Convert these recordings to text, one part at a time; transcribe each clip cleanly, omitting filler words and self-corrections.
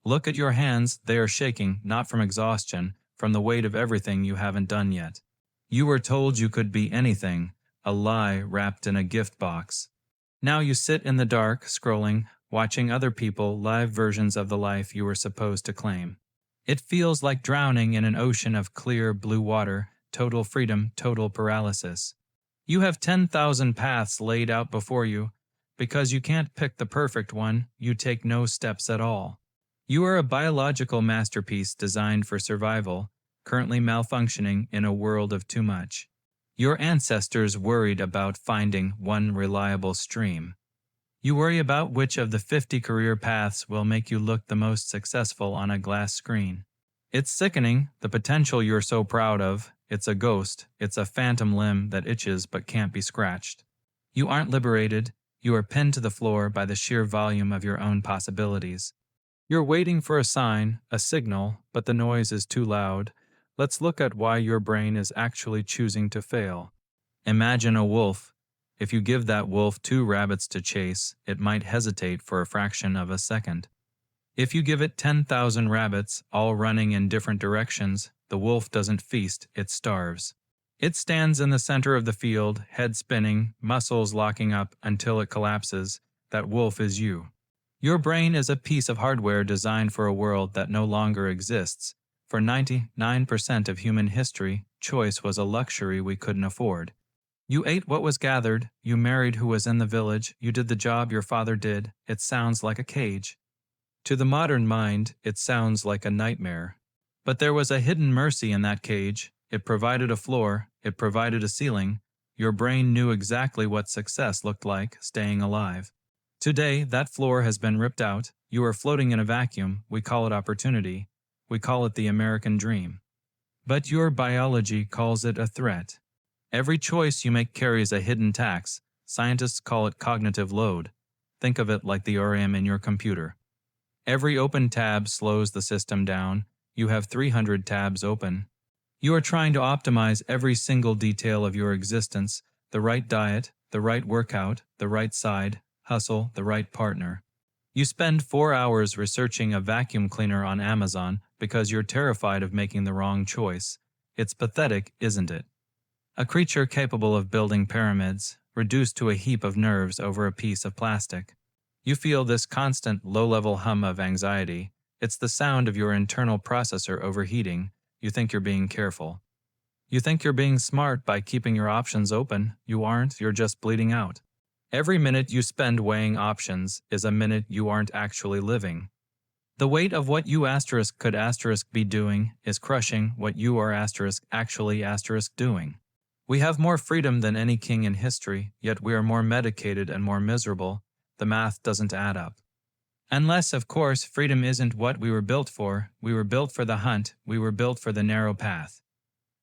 Look at your hands, they are shaking, not from exhaustion, from the weight of everything you haven't done yet. You were told you could be anything, a lie wrapped in a gift box. Now you sit in the dark, scrolling, watching other people live versions of the life you were supposed to claim. It feels like drowning in an ocean of clear blue water, total freedom, total paralysis. You have 10,000 paths laid out before you. Because you can't pick the perfect one, you take no steps at all. You are a biological masterpiece designed for survival, currently malfunctioning in a world of too much. Your ancestors worried about finding one reliable stream. You worry about which of the 50 career paths will make you look the most successful on a glass screen. It's sickening, the potential you're so proud of. It's a ghost, it's a phantom limb that itches but can't be scratched. You aren't liberated, you are pinned to the floor by the sheer volume of your own possibilities. You're waiting for a sign, a signal, but the noise is too loud. Let's look at why your brain is actually choosing to fail. Imagine a wolf. If you give that wolf 2 rabbits to chase, it might hesitate for a fraction of a second. If you give it 10,000 rabbits, all running in different directions, the wolf doesn't feast, it starves. It stands in the center of the field, head spinning, muscles locking up until it collapses. That wolf is you. Your brain is a piece of hardware designed for a world that no longer exists. For 99% of human history, choice was a luxury we couldn't afford. You ate what was gathered, you married who was in the village, you did the job your father did. It sounds like a cage. To the modern mind, it sounds like a nightmare. But there was a hidden mercy in that cage. It provided a floor, it provided a ceiling. Your brain knew exactly what success looked like, staying alive. Today, that floor has been ripped out. You are floating in a vacuum. We call it opportunity. We call it the American dream. But your biology calls it a threat. Every choice you make carries a hidden tax. Scientists call it cognitive load. Think of it like the RAM in your computer. Every open tab slows the system down. You have 300 tabs open. You are trying to optimize every single detail of your existence, the right diet, the right workout, the right side hustle, the right partner. You spend 4 hours researching a vacuum cleaner on Amazon because you're terrified of making the wrong choice. It's pathetic, isn't it? A creature capable of building pyramids, reduced to a heap of nerves over a piece of plastic. You feel this constant low-level hum of anxiety. It's the sound of your internal processor overheating. You think you're being careful. You think you're being smart by keeping your options open. You aren't, you're just bleeding out. Every minute you spend weighing options is a minute you aren't actually living. The weight of what you could be doing is crushing what you are actually doing. We have more freedom than any king in history, yet we are more medicated and more miserable. The math doesn't add up. Unless, of course, freedom isn't what we were built for. We were built for the hunt. We were built for the narrow path.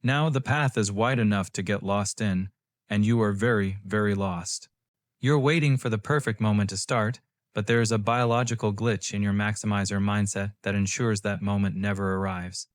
Now the path is wide enough to get lost in, and you are very, very lost. You're waiting for the perfect moment to start, but there is a biological glitch in your maximizer mindset that ensures that moment never arrives.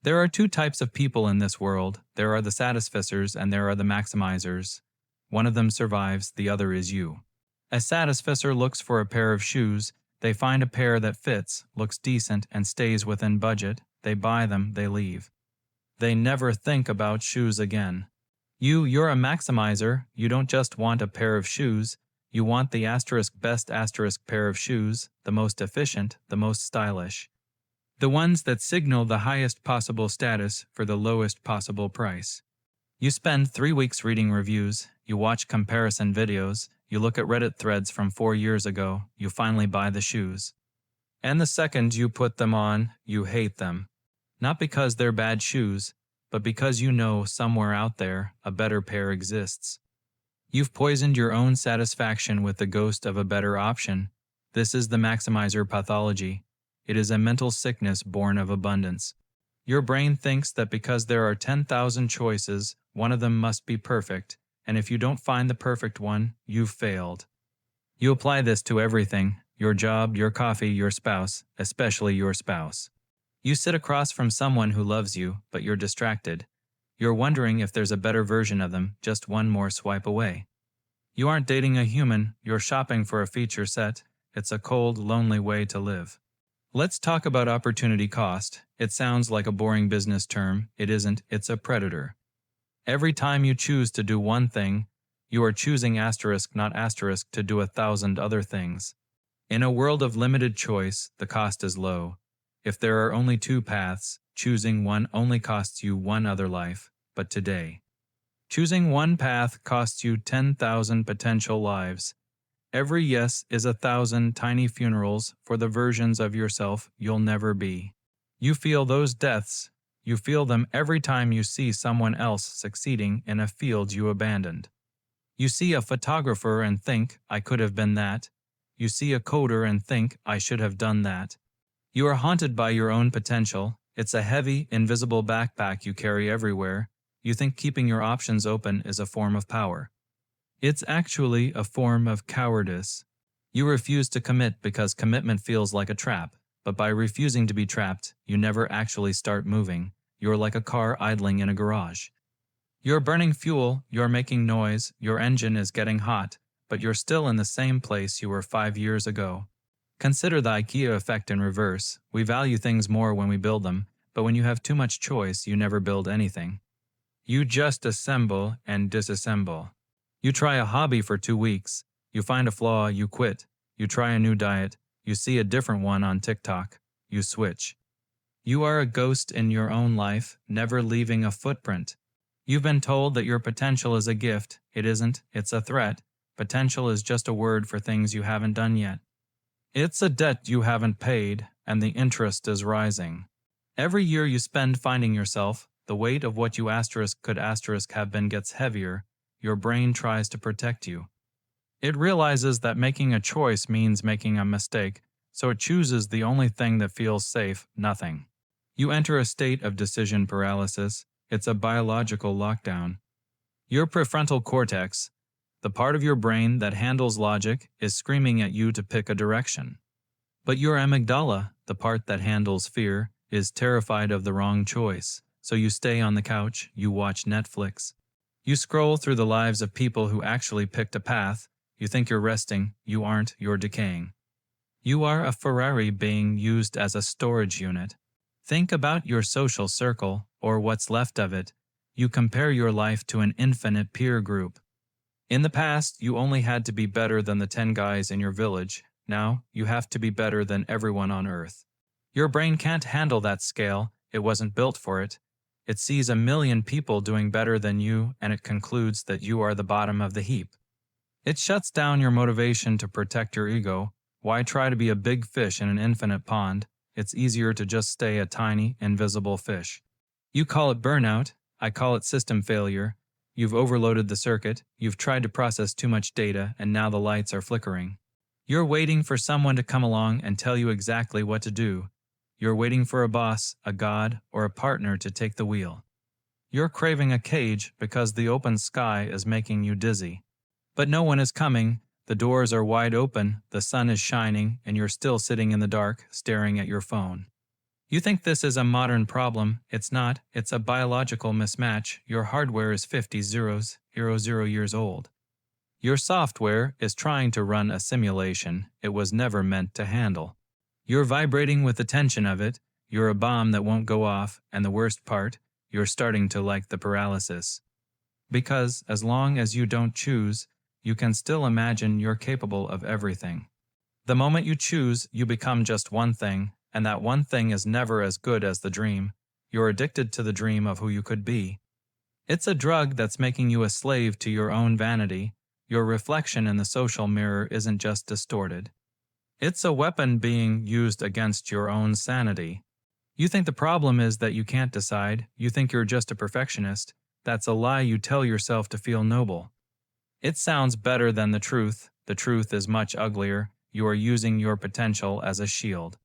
There are 2 types of people in this world. There are the satisficers and there are the maximizers. One of them survives, the other is you. A satisficer looks for a pair of shoes. They find a pair that fits, looks decent, and stays within budget. They buy them, they leave. They never think about shoes again. You're a maximizer. You don't just want a pair of shoes. You want the best pair of shoes, the most efficient, the most stylish. The ones that signal the highest possible status for the lowest possible price. You spend 3 weeks reading reviews. You watch comparison videos. You look at Reddit threads from 4 years ago. You finally buy the shoes. And the second you put them on, you hate them. Not because they're bad shoes, but because you know somewhere out there a better pair exists. You've poisoned your own satisfaction with the ghost of a better option. This is the maximizer pathology. It is a mental sickness born of abundance. Your brain thinks that because there are 10,000 choices, one of them must be perfect, and if you don't find the perfect one, you've failed. You apply this to everything: your job, your coffee, your spouse, especially your spouse. You sit across from someone who loves you, but you're distracted. You're wondering if there's a better version of them, just one more swipe away. You aren't dating a human, you're shopping for a feature set. It's a cold, lonely way to live. Let's talk about opportunity cost. It sounds like a boring business term. It isn't, it's a predator. Every time you choose to do one thing, you are choosing asterisk, not asterisk, to do 1,000 other things. In a world of limited choice, the cost is low. If there are only two paths, choosing one only costs you one other life, but today. Choosing one path costs you 10,000 potential lives. Every yes is 1,000 tiny funerals for the versions of yourself you'll never be. You feel those deaths. You feel them every time you see someone else succeeding in a field you abandoned. You see a photographer and think, I could have been that. You see a coder and think, I should have done that. You are haunted by your own potential. It's a heavy, invisible backpack you carry everywhere. You think keeping your options open is a form of power. It's actually a form of cowardice. You refuse to commit because commitment feels like a trap, but by refusing to be trapped, you never actually start moving. You're like a car idling in a garage. You're burning fuel, you're making noise, your engine is getting hot, but you're still in the same place you were 5 years ago. Consider the IKEA effect in reverse. We value things more when we build them, but when you have too much choice, you never build anything. You just assemble and disassemble. You try a hobby for 2 weeks. You find a flaw, you quit. You try a new diet. You see a different one on TikTok. You switch. You are a ghost in your own life, never leaving a footprint. You've been told that your potential is a gift. It isn't, it's a threat. Potential is just a word for things you haven't done yet. It's a debt you haven't paid, and the interest is rising. Every year you spend finding yourself, the weight of what you could have been gets heavier. Your brain tries to protect you. It realizes that making a choice means making a mistake, so it chooses the only thing that feels safe, nothing. You enter a state of decision paralysis. It's a biological lockdown. Your prefrontal cortex, the part of your brain that handles logic, is screaming at you to pick a direction. But your amygdala, the part that handles fear, is terrified of the wrong choice. So you stay on the couch, you watch Netflix. You scroll through the lives of people who actually picked a path. You think you're resting, you aren't, you're decaying. You are a Ferrari being used as a storage unit. Think about your social circle, or what's left of it. You compare your life to an infinite peer group. In the past, you only had to be better than the 10 guys in your village. Now, you have to be better than everyone on Earth. Your brain can't handle that scale. It wasn't built for it. It sees 1,000,000 people doing better than you, and it concludes that you are the bottom of the heap. It shuts down your motivation to protect your ego. Why try to be a big fish in an infinite pond? It's easier to just stay a tiny, invisible fish. You call it burnout. I call it system failure. You've overloaded the circuit. You've tried to process too much data, and now the lights are flickering. You're waiting for someone to come along and tell you exactly what to do. You're waiting for a boss, a god, or a partner to take the wheel. You're craving a cage because the open sky is making you dizzy. But no one is coming. The doors are wide open, the sun is shining, and you're still sitting in the dark, staring at your phone. You think this is a modern problem. It's not. It's a biological mismatch. Your hardware is 50,000 years old. Your software is trying to run a simulation it was never meant to handle. You're vibrating with the tension of it. You're a bomb that won't go off, and the worst part, you're starting to like the paralysis. Because as long as you don't choose, you can still imagine you're capable of everything. The moment you choose, you become just one thing, and that one thing is never as good as the dream. You're addicted to the dream of who you could be. It's a drug that's making you a slave to your own vanity. Your reflection in the social mirror isn't just distorted. It's a weapon being used against your own sanity. You think the problem is that you can't decide. You think you're just a perfectionist. That's a lie you tell yourself to feel noble. It sounds better than the truth. The truth is much uglier. You are using your potential as a shield.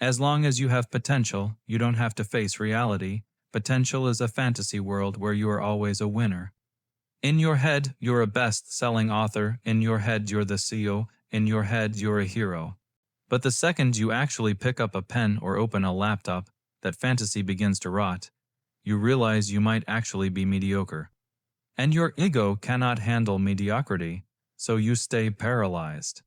As long as you have potential, you don't have to face reality. Potential is a fantasy world where you are always a winner. In your head, you're a best-selling author. In your head, you're the CEO. In your head, you're a hero. But the second you actually pick up a pen or open a laptop, that fantasy begins to rot. You realize you might actually be mediocre. And your ego cannot handle mediocrity, so you stay paralyzed.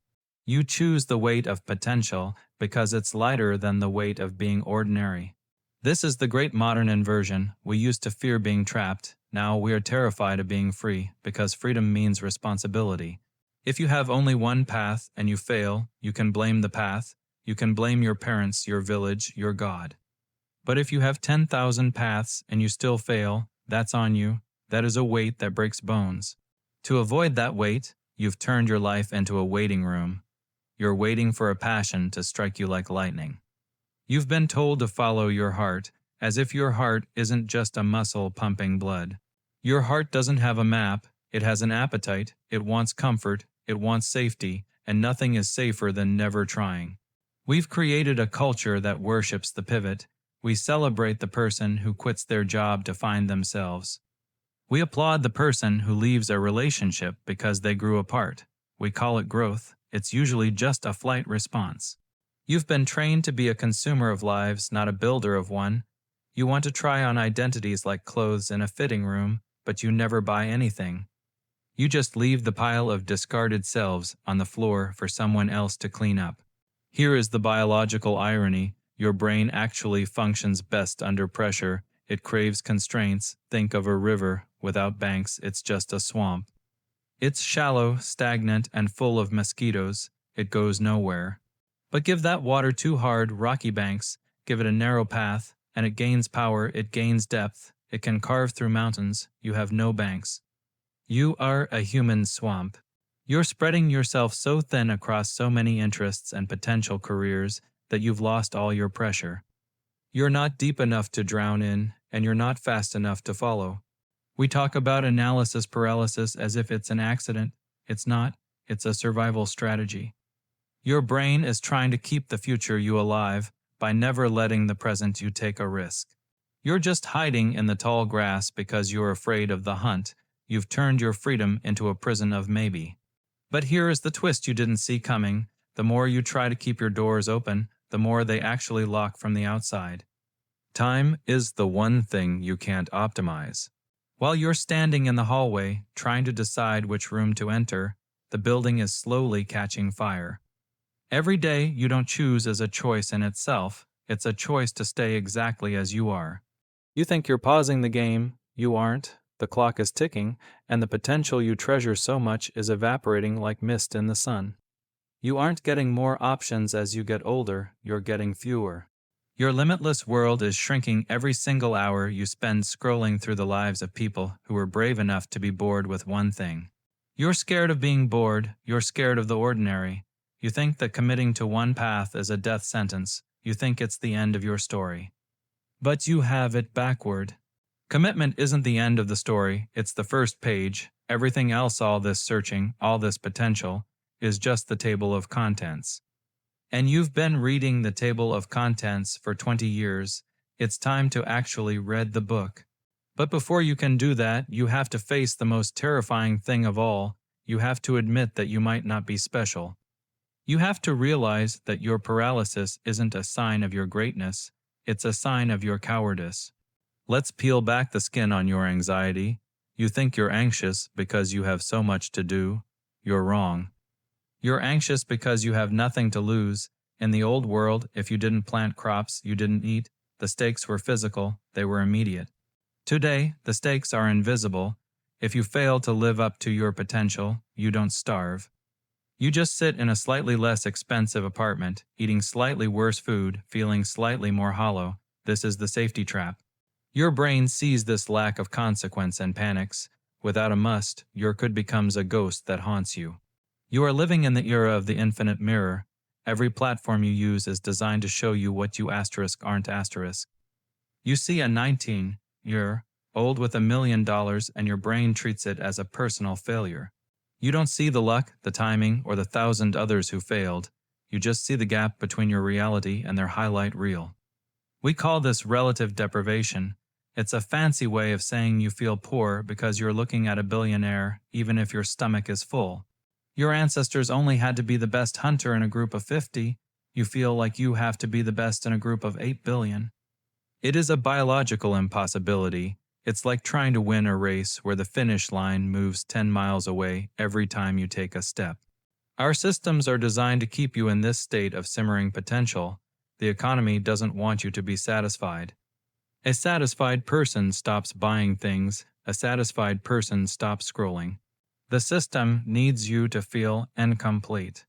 You choose the weight of potential because it's lighter than the weight of being ordinary. This is the great modern inversion. We used to fear being trapped. Now we are terrified of being free because freedom means responsibility. If you have only one path and you fail, you can blame the path. You can blame your parents, your village, your God. But if you have 10,000 paths and you still fail, that's on you. That is a weight that breaks bones. To avoid that weight, you've turned your life into a waiting room. You're waiting for a passion to strike you like lightning. You've been told to follow your heart, as if your heart isn't just a muscle pumping blood. Your heart doesn't have a map, it has an appetite, it wants comfort, it wants safety, and nothing is safer than never trying. We've created a culture that worships the pivot. We celebrate the person who quits their job to find themselves. We applaud the person who leaves a relationship because they grew apart. We call it growth. It's usually just a flight response. You've been trained to be a consumer of lives, not a builder of one. You want to try on identities like clothes in a fitting room, but you never buy anything. You just leave the pile of discarded selves on the floor for someone else to clean up. Here is the biological irony. Your brain actually functions best under pressure. It craves constraints. Think of a river. Without banks, it's just a swamp. It's shallow, stagnant, and full of mosquitoes. It goes nowhere. But give that water two hard, rocky banks, give it a narrow path, and it gains power, it gains depth, it can carve through mountains. You have no banks. You are a human swamp. You're spreading yourself so thin across so many interests and potential careers that you've lost all your pressure. You're not deep enough to drown in, and you're not fast enough to follow. We talk about analysis paralysis as if it's an accident. It's not. It's a survival strategy. Your brain is trying to keep the future you alive by never letting the present you take a risk. You're just hiding in the tall grass because you're afraid of the hunt. You've turned your freedom into a prison of maybe. But here is the twist you didn't see coming. The more you try to keep your doors open, the more they actually lock from the outside. Time is the one thing you can't optimize. While you're standing in the hallway, trying to decide which room to enter, the building is slowly catching fire. Every day you don't choose as a choice in itself, it's a choice to stay exactly as you are. You think you're pausing the game, you aren't. The clock is ticking, and the potential you treasure so much is evaporating like mist in the sun. You aren't getting more options as you get older, you're getting fewer. Your limitless world is shrinking every single hour you spend scrolling through the lives of people who are brave enough to be bored with one thing. You're scared of being bored, you're scared of the ordinary. You think that committing to one path is a death sentence, you think it's the end of your story. But you have it backward. Commitment isn't the end of the story, it's the first page. Everything else, all this searching, all this potential, is just the table of contents. And you've been reading the table of contents for 20 years. It's time to actually read the book. But before you can do that, you have to face the most terrifying thing of all. You have to admit that you might not be special. You have to realize that your paralysis isn't a sign of your greatness, it's a sign of your cowardice. Let's peel back the skin on your anxiety. You think you're anxious because you have so much to do. You're wrong. You're anxious because you have nothing to lose. In the old world, if you didn't plant crops, you didn't eat. The stakes were physical, they were immediate. Today, the stakes are invisible. If you fail to live up to your potential, you don't starve. You just sit in a slightly less expensive apartment, eating slightly worse food, feeling slightly more hollow. This is the safety trap. Your brain sees this lack of consequence and panics. Without a must, your could becomes a ghost that haunts you. You are living in the era of the infinite mirror. Every platform you use is designed to show you what you aren't asterisk. You see a 19-year-old with $1 million and your brain treats it as a personal failure. You don't see the luck, the timing, or the 1,000 others who failed. You just see the gap between your reality and their highlight reel. We call this relative deprivation. It's a fancy way of saying you feel poor because you're looking at a billionaire even if your stomach is full. Your ancestors only had to be the best hunter in a group of 50. You feel like you have to be the best in a group of 8 billion. It is a biological impossibility. It's like trying to win a race where the finish line moves 10 miles away every time you take a step. Our systems are designed to keep you in this state of simmering potential. The economy doesn't want you to be satisfied. A satisfied person stops buying things. A satisfied person stops scrolling. The system needs you to feel incomplete.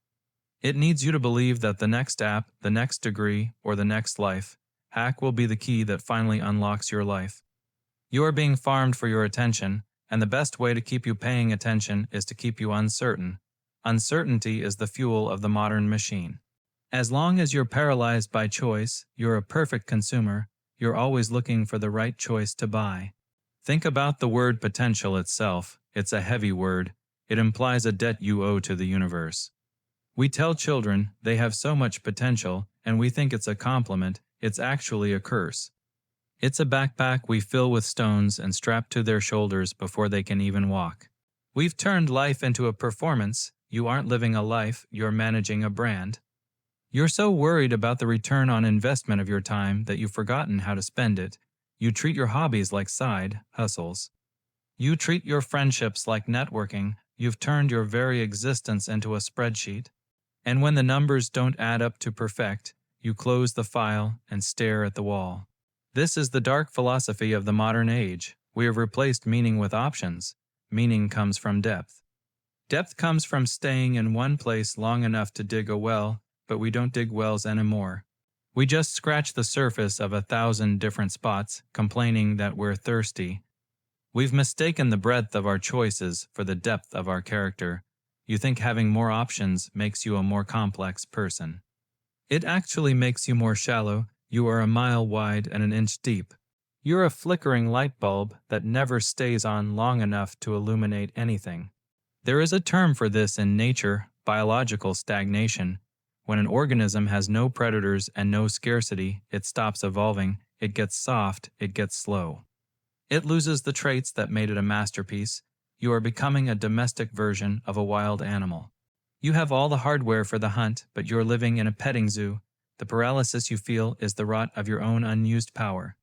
It needs you to believe that the next app, the next degree, or the next life hack will be the key that finally unlocks your life. You are being farmed for your attention, and the best way to keep you paying attention is to keep you uncertain. Uncertainty is the fuel of the modern machine. As long as you're paralyzed by choice, you're a perfect consumer. You're always looking for the right choice to buy. Think about the word potential itself. It's a heavy word. It implies a debt you owe to the universe. We tell children they have so much potential, and we think it's a compliment. It's actually a curse. It's a backpack we fill with stones and strap to their shoulders before they can even walk. We've turned life into a performance. You aren't living a life, you're managing a brand. You're so worried about the return on investment of your time that you've forgotten how to spend it. You treat your hobbies like side hustles. You treat your friendships like networking. You've turned your very existence into a spreadsheet. And when the numbers don't add up to perfect, you close the file and stare at the wall. This is the dark philosophy of the modern age. We have replaced meaning with options. Meaning comes from depth. Depth comes from staying in one place long enough to dig a well, but we don't dig wells anymore. We just scratch the surface of 1,000 different spots, complaining that we're thirsty. We've mistaken the breadth of our choices for the depth of our character. You think having more options makes you a more complex person. It actually makes you more shallow. You are a mile wide and an inch deep. You're a flickering light bulb that never stays on long enough to illuminate anything. There is a term for this in nature, biological stagnation. When an organism has no predators and no scarcity, it stops evolving, it gets soft, it gets slow. It loses the traits that made it a masterpiece. You are becoming a domestic version of a wild animal. You have all the hardware for the hunt, but you're living in a petting zoo. The paralysis you feel is the rot of your own unused power.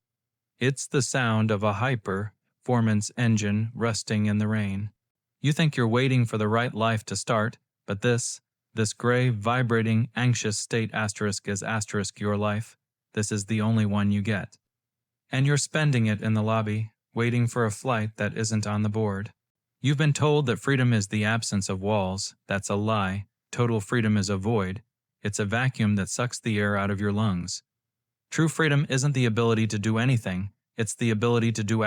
It's the sound of a hyper-performance engine rusting in the rain. You think you're waiting for the right life to start, but this gray, vibrating, anxious state is your life. This is the only one you get. And you're spending it in the lobby, waiting for a flight that isn't on the board. You've been told that freedom is the absence of walls. That's a lie. Total freedom is a void. It's a vacuum that sucks the air out of your lungs. True freedom isn't the ability to do anything. It's the ability to do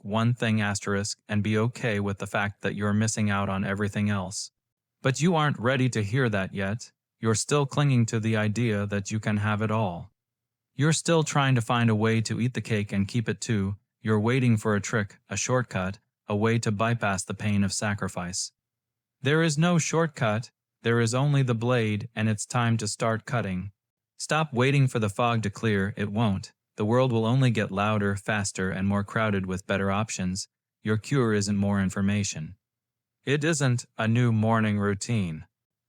one thing and be okay with the fact that you're missing out on everything else. But you aren't ready to hear that yet. You're still clinging to the idea that you can have it all. You're still trying to find a way to eat the cake and keep it too. You're waiting for a trick, a shortcut, a way to bypass the pain of sacrifice. There is no shortcut. There is only the blade, and it's time to start cutting. Stop waiting for the fog to clear. It won't. The world will only get louder, faster, and more crowded with better options. Your cure isn't more information. It isn't a new morning routine.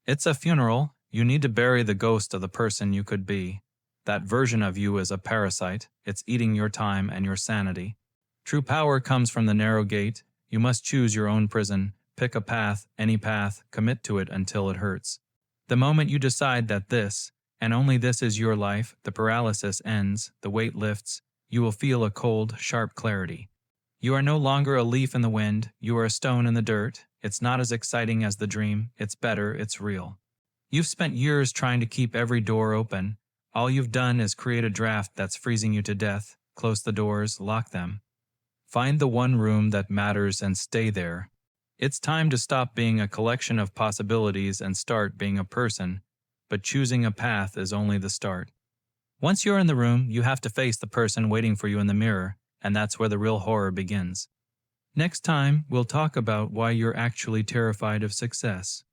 It's a funeral. You need to bury the ghost of the person you could be. That version of you is a parasite. It's eating your time and your sanity. True power comes from the narrow gate. You must choose your own prison. Pick a path, any path, commit to it until it hurts. The moment you decide that this, and only this is your life, the paralysis ends, the weight lifts, you will feel a cold, sharp clarity. You are no longer a leaf in the wind, you are a stone in the dirt. It's not as exciting as the dream, it's better, it's real. You've spent years trying to keep every door open. All you've done is create a draft that's freezing you to death. Close the doors, lock them. Find the one room that matters and stay there. It's time to stop being a collection of possibilities and start being a person. But choosing a path is only the start. Once you're in the room, you have to face the person waiting for you in the mirror, and that's where the real horror begins. Next time, we'll talk about why you're actually terrified of success.